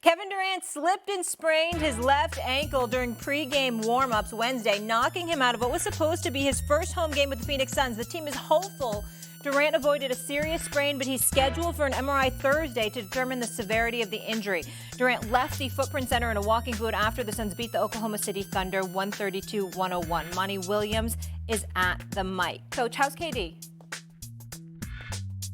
Kevin Durant slipped and sprained his left ankle during pregame warmups Wednesday, knocking him out of what was supposed to be his first home game with the Phoenix Suns. The team is hopeful Durant avoided a serious sprain, but he's scheduled for an MRI Thursday to determine the severity of the injury. Durant left the Footprint Center in a walking boot after the Suns beat the Oklahoma City Thunder 132-101. Monty Williams is at the mic. Coach, how's KD?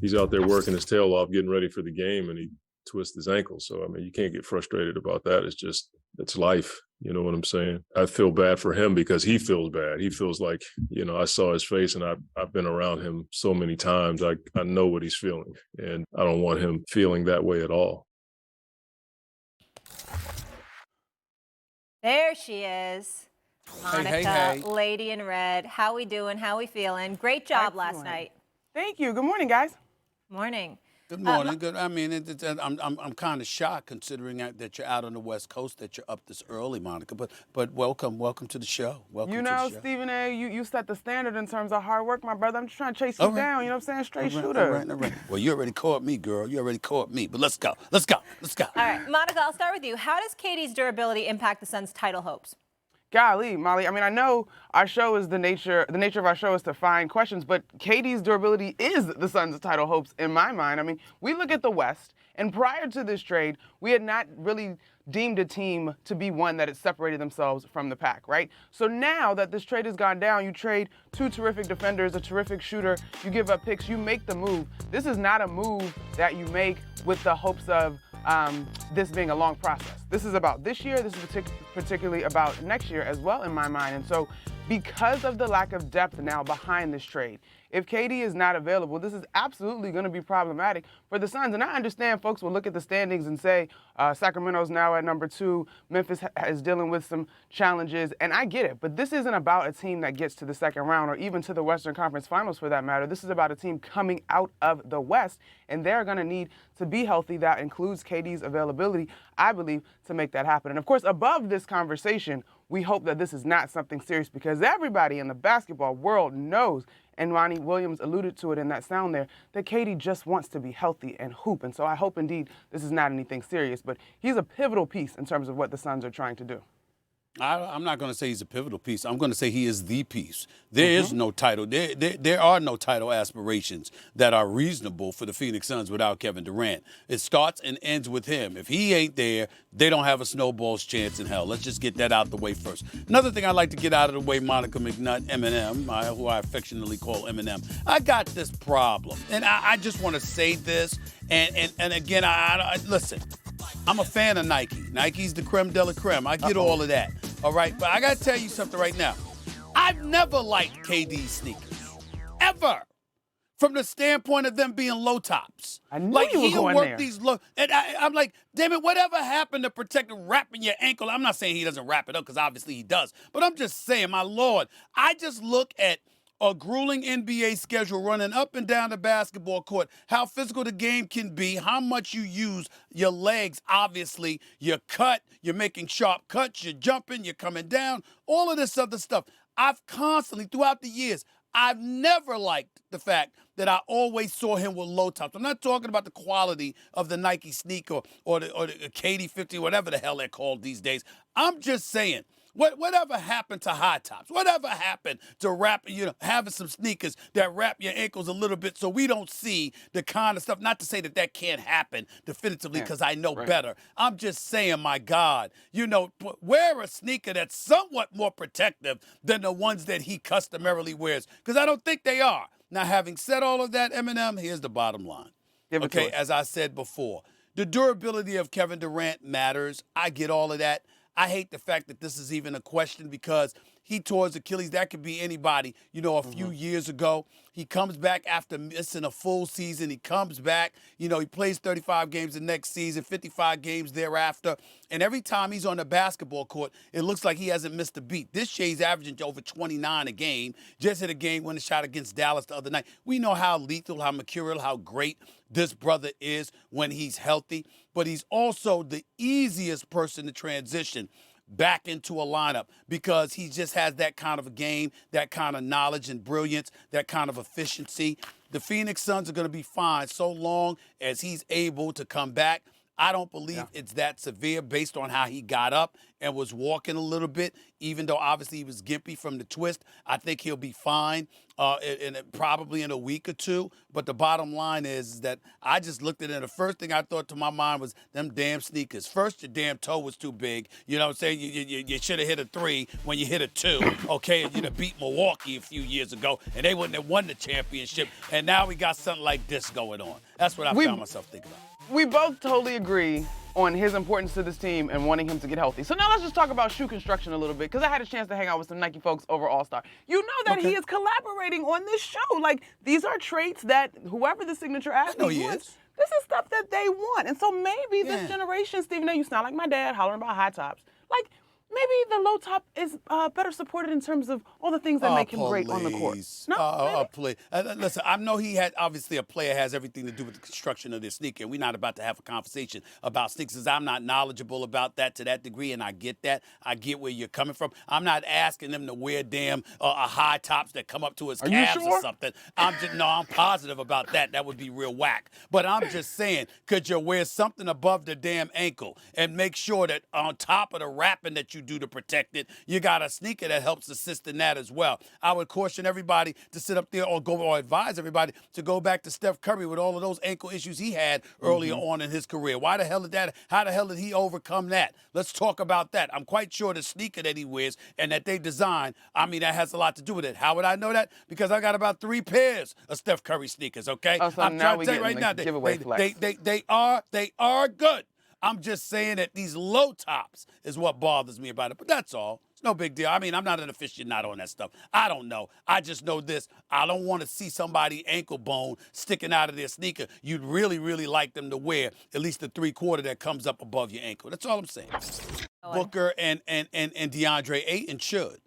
He's out there working his tail off, getting ready for the game, and he twist his ankle. So, I mean, you can't get frustrated about that. It's life. You know what I'm saying? I feel bad for him because he feels bad. He feels like, I saw his face and I've been around him so many times. I know what he's feeling, and I don't want him feeling that way at all. There she is. Monica, hey. Lady in Red. How we doing? How we feeling? Great job Excellent. last night. Thank you. Good morning, guys. Morning. Good morning. Good. I mean, I'm kind of shocked considering that you're out on the West Coast, that you're up this early, Monica. But welcome to the show. Welcome. You know, Stephen A., you set the standard in terms of hard work, my brother. I'm just trying to chase you down. You know what I'm saying? Straight shooter. All right. Well, you already caught me, girl. You already caught me. But let's go. All right, Monica, I'll start with you. How does KD's durability impact the Suns' title hopes? Golly, Molly. I mean, I know our show is the nature of our show is to find questions, but KD's durability is the Suns' title hopes in my mind. I mean, we look at the West, and prior to this trade, we had not really deemed a team to be one that had separated themselves from the pack, right? So now that this trade has gone down, you trade two terrific defenders, a terrific shooter, you give up picks, you make the move. This is not a move that you make with the hopes of this being a long process. This is about this year. This is particularly about next year as well in my mind. And so because of the lack of depth now behind this trade, if KD is not available, this is absolutely going to be problematic for the Suns. And I understand folks will look at the standings and say Sacramento's now at number 2. Memphis is dealing with some challenges, and I get it. But this isn't about a team that gets to the second round or even to the Western Conference Finals for that matter. This is about a team coming out of the West, and they're going to need to be healthy. That includes KD's availability, I believe, to make that happen. And, of course, above this conversation, we hope that this is not something serious because everybody in the basketball world knows, and Monty Williams alluded to it in that sound there, that KD just wants to be healthy and hoop. And so I hope indeed this is not anything serious, but he's a pivotal piece in terms of what the Suns are trying to do. I'm not going to say he's a pivotal piece. I'm going to say he is the piece. There is no title. There are no title aspirations that are reasonable for the Phoenix Suns without Kevin Durant. It starts and ends with him. If he ain't there, they don't have a snowball's chance in hell. Let's just get that out the way first. Another thing I'd like to get out of the way, Monica McNutt, Eminem, who I affectionately call Eminem, I got this problem. And I just want to say this. And again, listen, I'm a fan of Nike. Nike's the creme de la creme. I get all of that. All right, but I got to tell you something right now. I've never liked KD's sneakers, ever, from the standpoint of them being low tops. I knew you were going there. These low, and I'm like, damn it, whatever happened to protecting wrapping your ankle? I'm not saying he doesn't wrap it up because obviously he does, but I'm just saying, my Lord, I just look at a grueling NBA schedule running up and down the basketball court, how physical the game can be, how much you use your legs, obviously, your cut, you're making sharp cuts, you're jumping, you're coming down, all of this other stuff. I've constantly, throughout the years, I've never liked the fact that I always saw him with low tops. I'm not talking about the quality of the Nike sneaker or the KD 50, whatever the hell they're called these days. I'm just saying, whatever happened to high tops? Whatever happened to having some sneakers that wrap your ankles a little bit so we don't see the kind of stuff? Not to say that can't happen definitively because I know better. I'm just saying, my God, wear a sneaker that's somewhat more protective than the ones that he customarily wears, because I don't think they are. Now, having said all of that, Eminem, here's the bottom line. Okay, as I said before, the durability of Kevin Durant matters. I get all of that. I hate the fact that this is even a question because he tore his Achilles. That could be anybody. A few years ago, he comes back after missing a full season. He comes back. He plays 35 games the next season, 55 games thereafter. And every time he's on the basketball court, it looks like he hasn't missed a beat. This year, he's averaging over 29 a game. Just hit a game-winning shot against Dallas the other night. We know how lethal, how mercurial, how great this brother is when he's healthy. But he's also the easiest person to transition back into a lineup because he just has that kind of a game, that kind of knowledge and brilliance, that kind of efficiency. The Phoenix Suns are going to be fine so long as he's able to come back. I don't believe it's that severe based on how he got up and was walking a little bit, even though obviously he was gimpy from the twist. I think he'll be fine probably in a week or two. But the bottom line is that I just looked at it, and the first thing I thought to my mind was them damn sneakers. First, your damn toe was too big. You know what I'm saying? You should have hit a 3 when you hit a 2, okay? And you'd have beat Milwaukee a few years ago, and they wouldn't have won the championship. And now we got something like this going on. That's what I found myself thinking about. We both totally agree on his importance to this team and wanting him to get healthy. So now let's just talk about shoe construction a little bit, because I had a chance to hang out with some Nike folks over All-Star. You know that he is collaborating on this shoe. Like, these are traits that whoever the signature athlete wants, this is stuff that they want. And so maybe this generation, Stephen A., you sound like my dad hollering about high tops. Like, maybe the low top is better supported in terms of all the things that make him great on the court. No, please. Listen, I know he had, obviously a player has everything to do with the construction of their sneaker. We're not about to have a conversation about sneakers. I'm not knowledgeable about that to that degree, and I get that. I get where you're coming from. I'm not asking them to wear damn high tops that come up to his calves or something. I'm positive about that. That would be real whack. But I'm just saying, could you wear something above the damn ankle and make sure that on top of the wrapping that you do to protect it, you got a sneaker that helps assist in that as well. I would caution everybody to sit up there or advise everybody to go back to Steph Curry with all of those ankle issues he had earlier on in his career. How the hell did he overcome that? Let's talk about that. I'm quite sure the sneaker that he wears and that they design, that has a lot to do with it. How would I know that? Because I got about 3 pairs of Steph Curry sneakers, okay? So I'm trying to tell you right now, they are good. I'm just saying that these low tops is what bothers me about it. But that's all. It's no big deal. I'm not an aficionado on that stuff. I don't know. I just know this. I don't want to see somebody ankle bone sticking out of their sneaker. You'd really, really like them to wear at least the 3/4 that comes up above your ankle. That's all I'm saying. Booker and DeAndre Ayton should.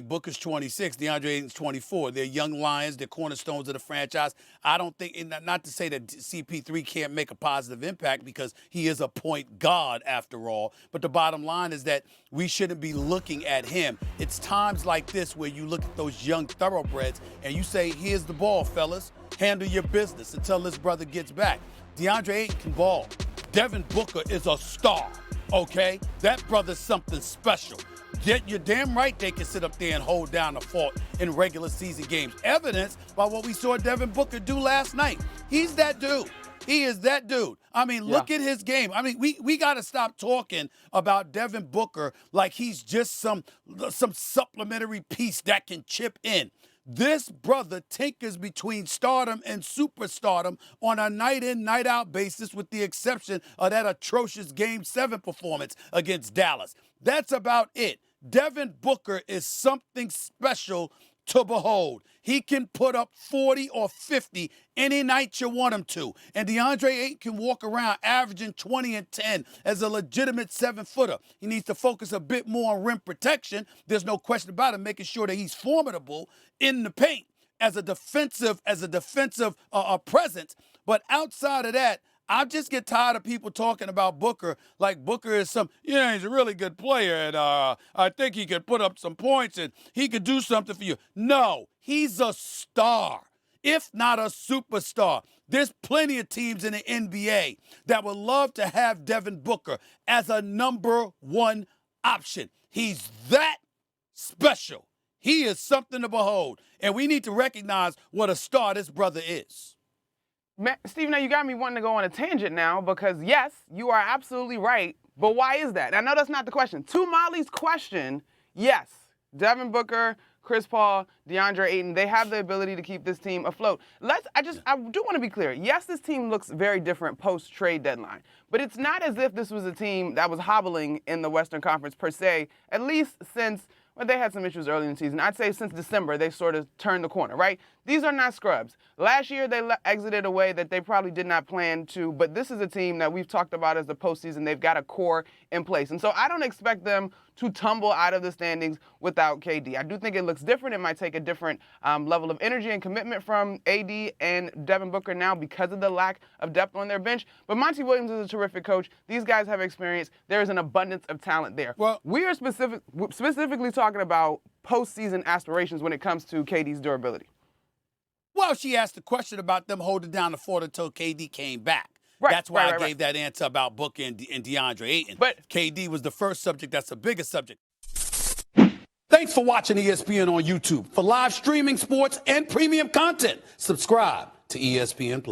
Booker's 26, DeAndre Ayton's 24. They're young lions. They're cornerstones of the franchise. I don't think, not to say that CP3 can't make a positive impact because he is a point guard after all, but the bottom line is that we shouldn't be looking at him. It's times like this where you look at those young thoroughbreds and you say, here's the ball, fellas. Handle your business until this brother gets back. DeAndre Ayton can ball. Devin Booker is a star, okay? That brother's something special. You're damn right they can sit up there and hold down the fort in regular season games. Evidenced by what we saw Devin Booker do last night. He's that dude. He is that dude. Look at his game. We got to stop talking about Devin Booker like he's just some supplementary piece that can chip in. This brother tinkers between stardom and superstardom on a night-in, night-out basis with the exception of that atrocious Game 7 performance against Dallas. That's about it. Devin Booker is something special to behold. He can put up 40 or 50 any night you want him to. And DeAndre Ayton can walk around averaging 20 and 10 as a legitimate 7-footer. He needs to focus a bit more on rim protection. There's no question about it, making sure that he's formidable in the paint as a defensive presence. But outside of that, I just get tired of people talking about Booker like Booker is he's a really good player and I think he could put up some points and he could do something for you. No, he's a star, if not a superstar. There's plenty of teams in the NBA that would love to have Devin Booker as a number 1 option. He's that special. He is something to behold, and we need to recognize what a star this brother is. Steve, now you got me wanting to go on a tangent now because, yes, you are absolutely right, but why is that? I know that's not the question. To Molly's question, yes, Devin Booker, Chris Paul, DeAndre Ayton, they have the ability to keep this team afloat. I do want to be clear. Yes, this team looks very different post-trade deadline, but it's not as if this was a team that was hobbling in the Western Conference per se, at least since they had some issues early in the season. I'd say since December, they sort of turned the corner, right? These are not scrubs. Last year, they exited a way that they probably did not plan to, but this is a team that we've talked about as the postseason. They've got a core in place. And so I don't expect them to tumble out of the standings without KD. I do think it looks different. It might take a different level of energy and commitment from AD and Devin Booker now because of the lack of depth on their bench. But Monty Williams is a terrific coach. These guys have experience. There is an abundance of talent there. Well, we are specifically talking about postseason aspirations when it comes to KD's durability. Well, she asked the question about them holding down the fort until KD came back. Right, That's why right, I right, gave that answer about Booker and DeAndre Ayton. But KD was the first subject. That's the biggest subject. Thanks for watching ESPN on YouTube. For live streaming, sports, and premium content, subscribe to ESPN+.